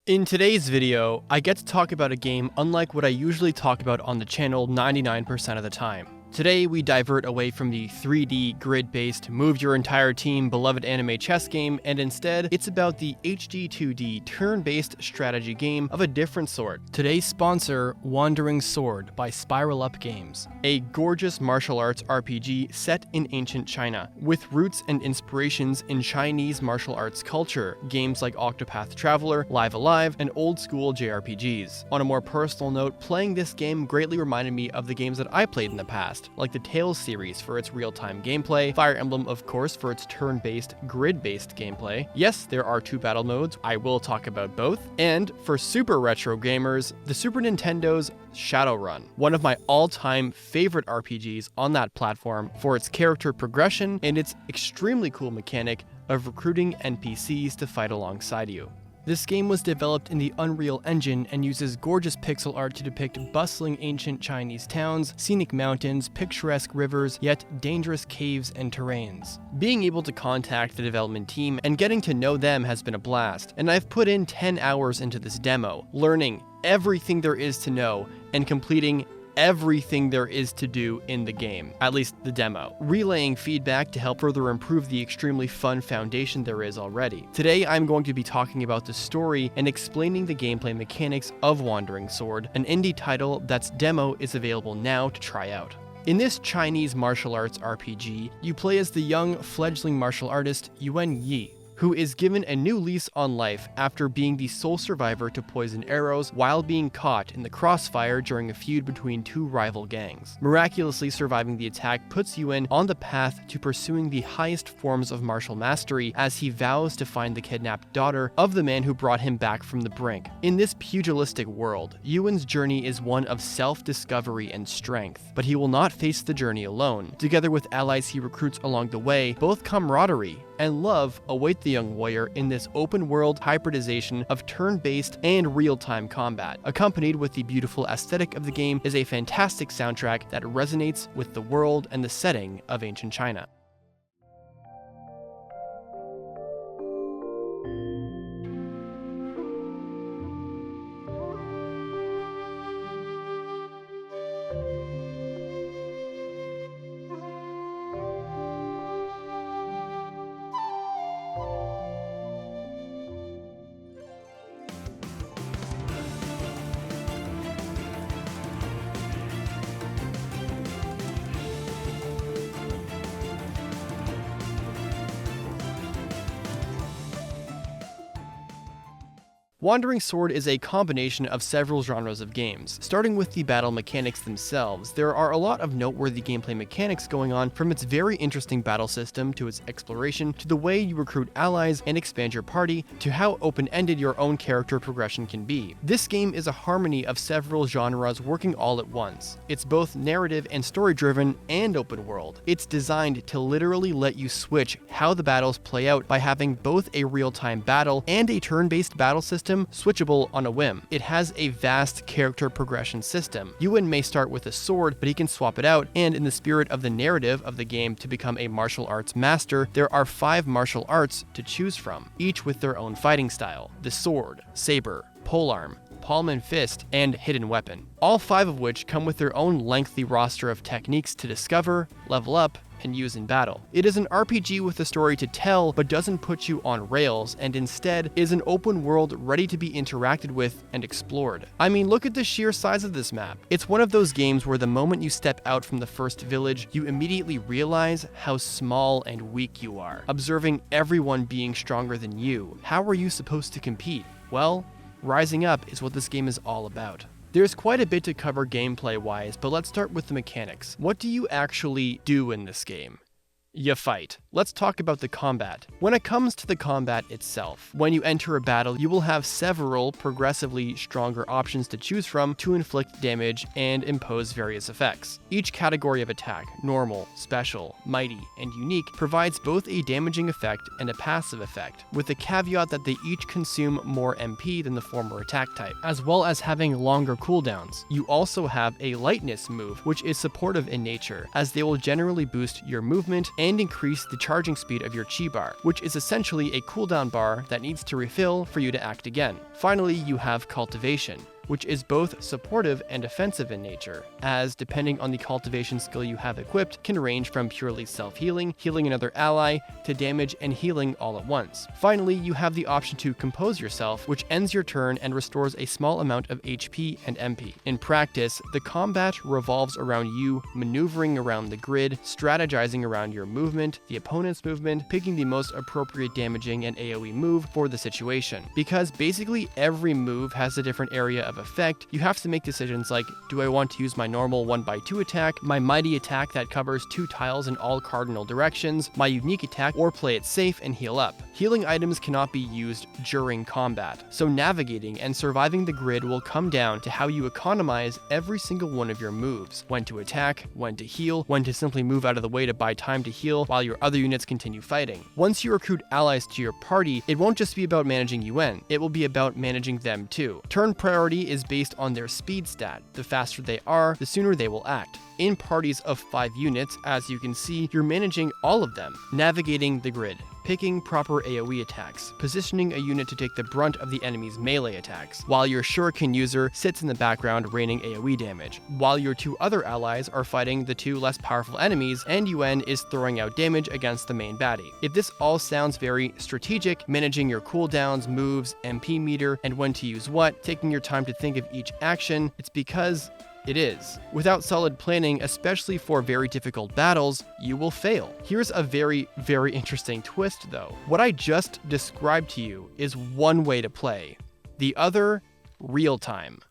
In today's video, I get to talk about a game unlike what I usually talk about on the channel 99% of the time. Today, we divert away from the 3D, grid-based, move your entire team beloved anime chess game, and instead, it's about the HD 2D turn-based strategy game of a different sort. Today's sponsor, Wandering Sword by Spiral Up Games, a gorgeous martial arts RPG set in ancient China, with roots and inspirations in Chinese martial arts culture, games like Octopath Traveler, Live Alive, and old-school JRPGs. On a more personal note, playing this game greatly reminded me of the games that I played in the past, like the Tales series for its real-time gameplay, Fire Emblem of course for its turn-based, grid-based gameplay. Yes, there are two battle modes, I will talk about both, and for super retro gamers, the Super Nintendo's Shadowrun, one of my all-time favorite RPGs on that platform for its character progression and its extremely cool mechanic of recruiting NPCs to fight alongside you. This game was developed in the Unreal Engine and uses gorgeous pixel art to depict bustling ancient Chinese towns, scenic mountains, picturesque rivers, yet dangerous caves and terrains. Being able to contact the development team and getting to know them has been a blast, and I've put in 10 hours into this demo, learning everything there is to know and completing everything there is to do in the game, at least the demo, relaying feedback to help further improve the extremely fun foundation there is already. Today I'm going to be talking about the story and explaining the gameplay mechanics of Wandering Sword, an indie title that's demo is available now to try out. In this Chinese martial arts RPG, you play as the young fledgling martial artist Yuan Yi, who is given a new lease on life after being the sole survivor to poison arrows while being caught in the crossfire during a feud between two rival gangs. Miraculously surviving the attack puts Yuan on the path to pursuing the highest forms of martial mastery as he vows to find the kidnapped daughter of the man who brought him back from the brink. In this pugilistic world, Yuan's journey is one of self-discovery and strength, but he will not face the journey alone. Together with allies he recruits along the way, both camaraderie and love await the young warrior in this open-world hybridization of turn-based and real-time combat. Accompanied with the beautiful aesthetic of the game is a fantastic soundtrack that resonates with the world and the setting of ancient China. Wandering Sword is a combination of several genres of games. Starting with the battle mechanics themselves, there are a lot of noteworthy gameplay mechanics going on, from its very interesting battle system to its exploration, to the way you recruit allies and expand your party, to how open-ended your own character progression can be. This game is a harmony of several genres working all at once. It's both narrative and story-driven and open-world. It's designed to literally let you switch how the battles play out by having both a real-time battle and a turn-based battle system switchable on a whim. It has a vast character progression system. Yuan may start with a sword, but he can swap it out, and in the spirit of the narrative of the game to become a martial arts master, there are 5 martial arts to choose from, each with their own fighting style: the sword, saber, polearm, palm and fist, and hidden weapon. All 5 of which come with their own lengthy roster of techniques to discover, level up, and use in battle. It is an RPG with a story to tell, but doesn't put you on rails, and instead is an open world ready to be interacted with and explored. I mean, look at the sheer size of this map. It's one of those games where the moment you step out from the first village, you immediately realize how small and weak you are. Observing everyone being stronger than you, how are you supposed to compete? Well, rising up is what this game is all about. There's quite a bit to cover gameplay-wise, but let's start with the mechanics. What do you actually do in this game? You fight. Let's talk about the combat. When it comes to the combat itself, when you enter a battle, you will have several progressively stronger options to choose from to inflict damage and impose various effects. Each category of attack, normal, special, mighty, and unique, provides both a damaging effect and a passive effect, with the caveat that they each consume more MP than the former attack type, as well as having longer cooldowns. You also have a lightness move, which is supportive in nature, as they will generally boost your movement and and increase the charging speed of your chi bar, which is essentially a cooldown bar that needs to refill for you to act again. Finally, you have cultivation, which is both supportive and offensive in nature, as depending on the cultivation skill you have equipped, can range from purely self-healing, healing another ally, to damage and healing all at once. Finally, you have the option to compose yourself, which ends your turn and restores a small amount of HP and MP. In practice, the combat revolves around you maneuvering around the grid, strategizing around your movement, the opponent's movement, picking the most appropriate damaging and AoE move for the situation. Because basically every move has a different area of effect, you have to make decisions like, do I want to use my normal 1x2 attack, my mighty attack that covers 2 tiles in all cardinal directions, my unique attack, or play it safe and heal up. Healing items cannot be used during combat, so navigating and surviving the grid will come down to how you economize every single one of your moves, when to attack, when to heal, when to simply move out of the way to buy time to heal while your other units continue fighting. Once you recruit allies to your party, it won't just be about managing UN, it will be about managing them too. Turn priority is based on their speed stat. The faster they are, the sooner they will act. In parties of 5 units, as you can see, you're managing all of them, navigating the grid, picking proper AoE attacks, positioning a unit to take the brunt of the enemy's melee attacks, while your shuriken user sits in the background raining AoE damage, while your 2 other allies are fighting the 2 less powerful enemies, and UN is throwing out damage against the main baddie. If this all sounds very strategic, managing your cooldowns, moves, MP meter, and when to use what, taking your time to think of each action, it's because it is. Without solid planning, especially for very difficult battles, you will fail. Here's a very, very interesting twist though. What I just described to you is one way to play. The other, real time.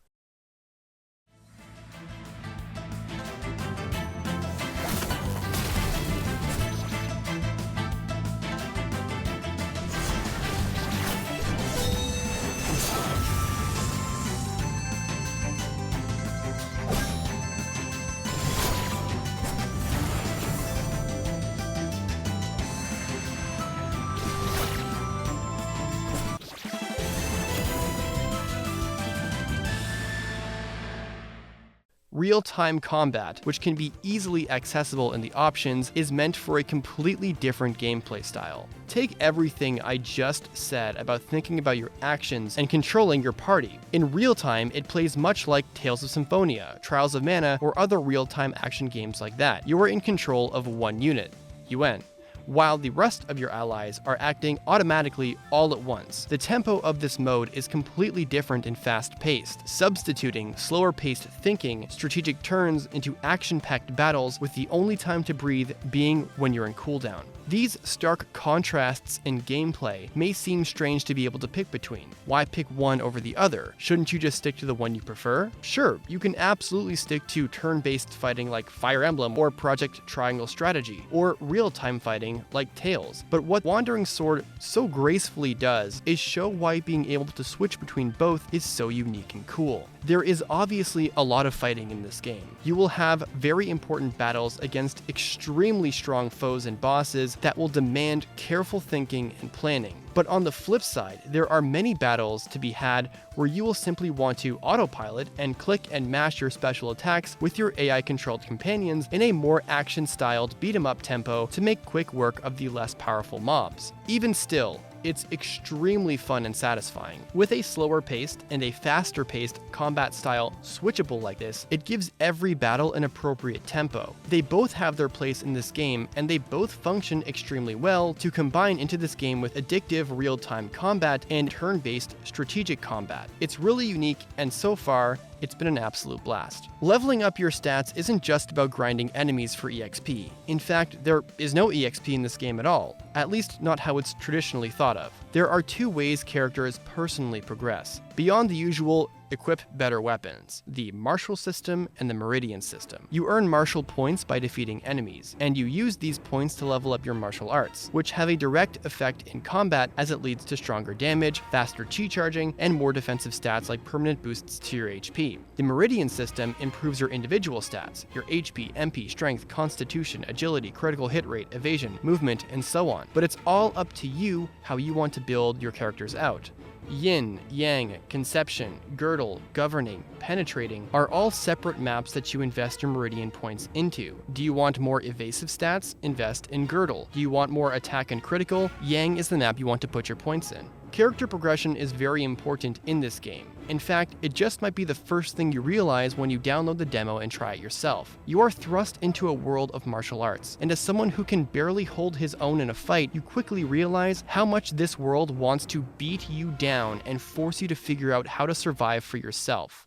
Real-time combat, which can be easily accessible in the options, is meant for a completely different gameplay style. Take everything I just said about thinking about your actions and controlling your party. In real time, it plays much like Tales of Symphonia, Trials of Mana, or other real-time action games like that. You are in control of one unit, UN, while the rest of your allies are acting automatically all at once. The tempo of this mode is completely different and fast-paced, substituting slower-paced thinking, strategic turns into action-packed battles with the only time to breathe being when you're in cooldown. These stark contrasts in gameplay may seem strange to be able to pick between. Why pick one over the other? Shouldn't you just stick to the one you prefer? Sure, you can absolutely stick to turn-based fighting like Fire Emblem or Project Triangle Strategy, or real-time fighting like Tales. But what Wandering Sword so gracefully does is show why being able to switch between both is so unique and cool. There is obviously a lot of fighting in this game. You will have very important battles against extremely strong foes and bosses that will demand careful thinking and planning. But on the flip side, there are many battles to be had where you will simply want to autopilot and click and mash your special attacks with your AI-controlled companions in a more action-styled beat-em-up tempo to make quick work of the less powerful mobs. Even still, it's extremely fun and satisfying. With a slower paced and a faster paced combat style switchable like this, it gives every battle an appropriate tempo. They both have their place in this game, and they both function extremely well to combine into this game with addictive real-time combat and turn-based strategic combat. It's really unique, and so far, it's been an absolute blast. Leveling up your stats isn't just about grinding enemies for EXP. In fact, there is no EXP in this game at all, at least not how it's traditionally thought of. There are 2 ways characters personally progress. Beyond the usual equip better weapons, the martial system and the meridian system. You earn martial points by defeating enemies, and you use these points to level up your martial arts, which have a direct effect in combat as it leads to stronger damage, faster chi charging, and more defensive stats like permanent boosts to your HP. The meridian system improves your individual stats, your HP, MP, strength, constitution, agility, critical hit rate, evasion, movement, and so on. But it's all up to you how you want to build your characters out. Yin, Yang, Conception, Girdle, Governing, Penetrating are all separate maps that you invest your Meridian points into. Do you want more evasive stats? Invest in Girdle. Do you want more attack and critical? Yang is the map you want to put your points in. Character progression is very important in this game. In fact, it just might be the first thing you realize when you download the demo and try it yourself. You are thrust into a world of martial arts, and as someone who can barely hold his own in a fight, you quickly realize how much this world wants to beat you down and force you to figure out how to survive for yourself.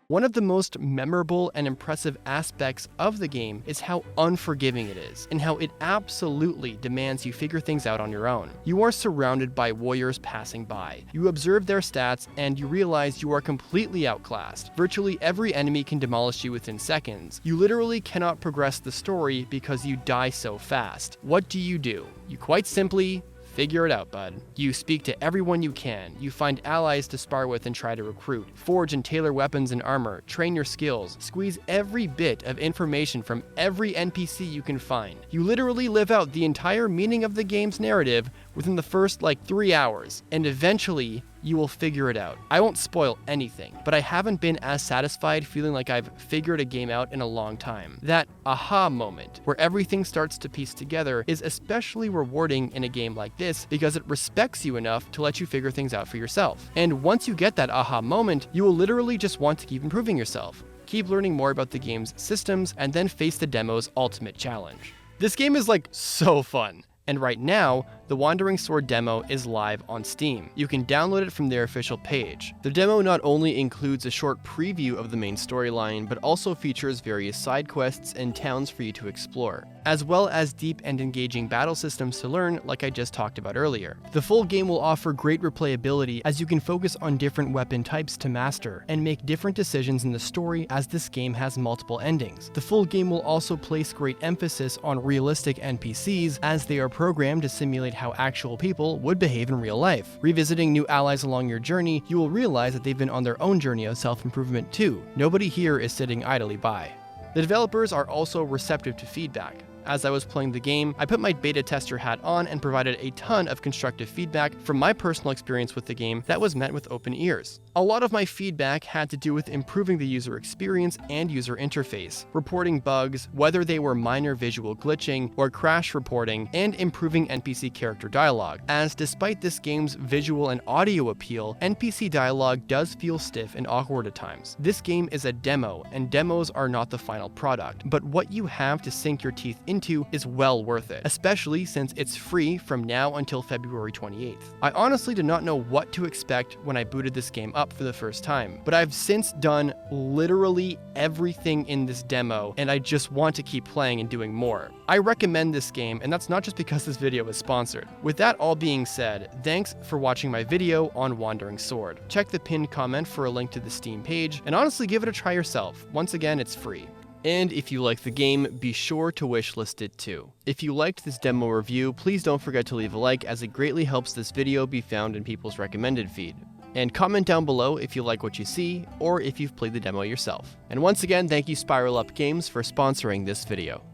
One of the most memorable and impressive aspects of the game is how unforgiving it is, and how it absolutely demands you figure things out on your own. You are surrounded by warriors passing by. You observe their stats, and you realize you are completely outclassed. Virtually every enemy can demolish you within seconds. You literally cannot progress the story because you die so fast. What do? You quite simply figure it out, bud. You speak to everyone you can, you find allies to spar with and try to recruit, forge and tailor weapons and armor, train your skills, squeeze every bit of information from every NPC you can find. You literally live out the entire meaning of the game's narrative within the first 3 hours, and eventually you will figure it out. I won't spoil anything, but I haven't been as satisfied feeling like I've figured a game out in a long time. That aha moment, where everything starts to piece together, is especially rewarding in a game like this because it respects you enough to let you figure things out for yourself. And once you get that aha moment, you will literally just want to keep improving yourself. Keep learning more about the game's systems, and then face the demo's ultimate challenge. This game is so fun. And right now, the Wandering Sword demo is live on Steam. You can download it from their official page. The demo not only includes a short preview of the main storyline, but also features various side quests and towns for you to explore, as well as deep and engaging battle systems to learn, like I just talked about earlier. The full game will offer great replayability as you can focus on different weapon types to master, and make different decisions in the story as this game has multiple endings. The full game will also place great emphasis on realistic NPCs, as they are programmed to simulate how actual people would behave in real life. Revisiting new allies along your journey, you will realize that they've been on their own journey of self-improvement too. Nobody here is sitting idly by. The developers are also receptive to feedback. As I was playing the game, I put my beta tester hat on and provided a ton of constructive feedback from my personal experience with the game that was met with open ears. A lot of my feedback had to do with improving the user experience and user interface, reporting bugs, whether they were minor visual glitching or crash reporting, and improving NPC character dialogue, as despite this game's visual and audio appeal, NPC dialogue does feel stiff and awkward at times. This game is a demo, and demos are not the final product, but what you have to sink your teeth into is well worth it, especially since it's free from now until February 28th. I honestly did not know what to expect when I booted this game up for the first time, but I've since done literally everything in this demo, and I just want to keep playing and doing more. I recommend this game, and that's not just because this video is sponsored. With that all being said, thanks for watching my video on Wandering Sword. Check the pinned comment for a link to the Steam page, and honestly give it a try yourself. Once again, it's free. And if you like the game, be sure to wishlist it too. If you liked this demo review, please don't forget to leave a like, as it greatly helps this video be found in people's recommended feed. And comment down below if you like what you see, or if you've played the demo yourself. And once again, thank you Spiral Up Games for sponsoring this video.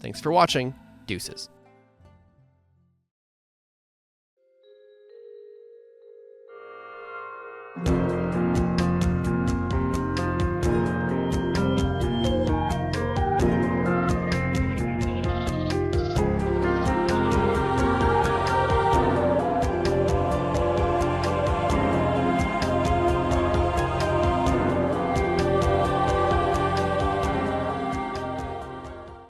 Thanks for watching. Deuces.